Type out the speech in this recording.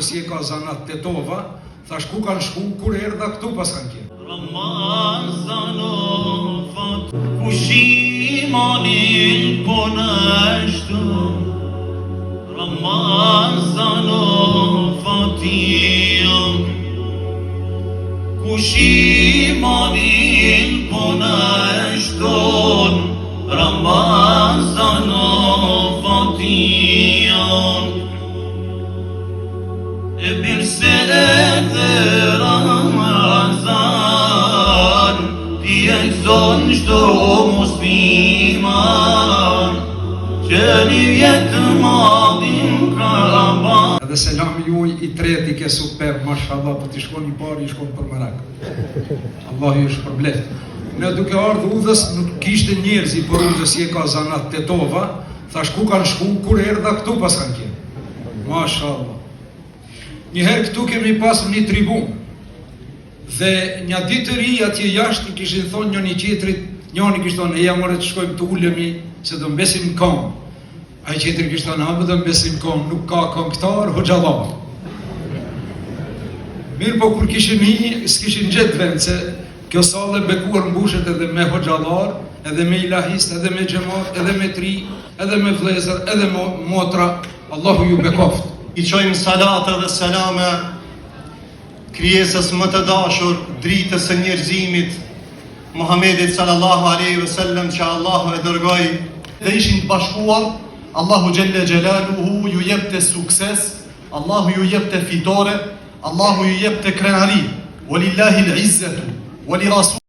Si e ka zanat të tova, thash ku kanë shku, kur erdha këtu pas kanë kje. Ramazanovat pushimanin po nështu, Ramazanovat jam, pushimanin po nështu, Ramazanovat jam. E bir se edhe Ramazan, ti e gëzon çdo musliman, që një vjetë madhin ka ban. Edhe selami juaj i treti ke super, mashallah, po t'i shkon i pari, i shkon për merak. Allah ju është përbleft. Ne duke ardhë udhës, nuk kishte njerëz i për udhës si e ka zanat të tova, thash ku kanë shku, kur erdha këtu pas kanë kje. Mashallah. Njëherë këtu kemi pasur një tribun, dhe një ditë të ri atje jashtë i kishin thonë njëni tjetrit, njëni kishtë thonë, e jamore të shkojmë të ulemi, se do mbesim këngë. Ai tjetri kishtë thonë, ha më do mbesim këngë, nuk ka këngëtar, hoxhallah. Mirë po kur kishin hi, s'kishin gjetë vend, se kjo sallë bekuar mbushet edhe me hoxhallar, edhe me ilahist, edhe me xhamat, edhe me tri, edhe me vlezër, edhe me motra, Allahu ju bekoft. I qojmë salate dhe selame krijesës më të dashur, dritës së njerëzimit, Muhammedit sallallahu alaihi wasallam, që Allahu e dërgoi dhe ishin të bashkuar. Allahu xhelle xhelaluhu ju jep të sukses, Allahu ju jep të fitore, Allahu ju jep të krenari. Walillahi al-izzatu wa li rasul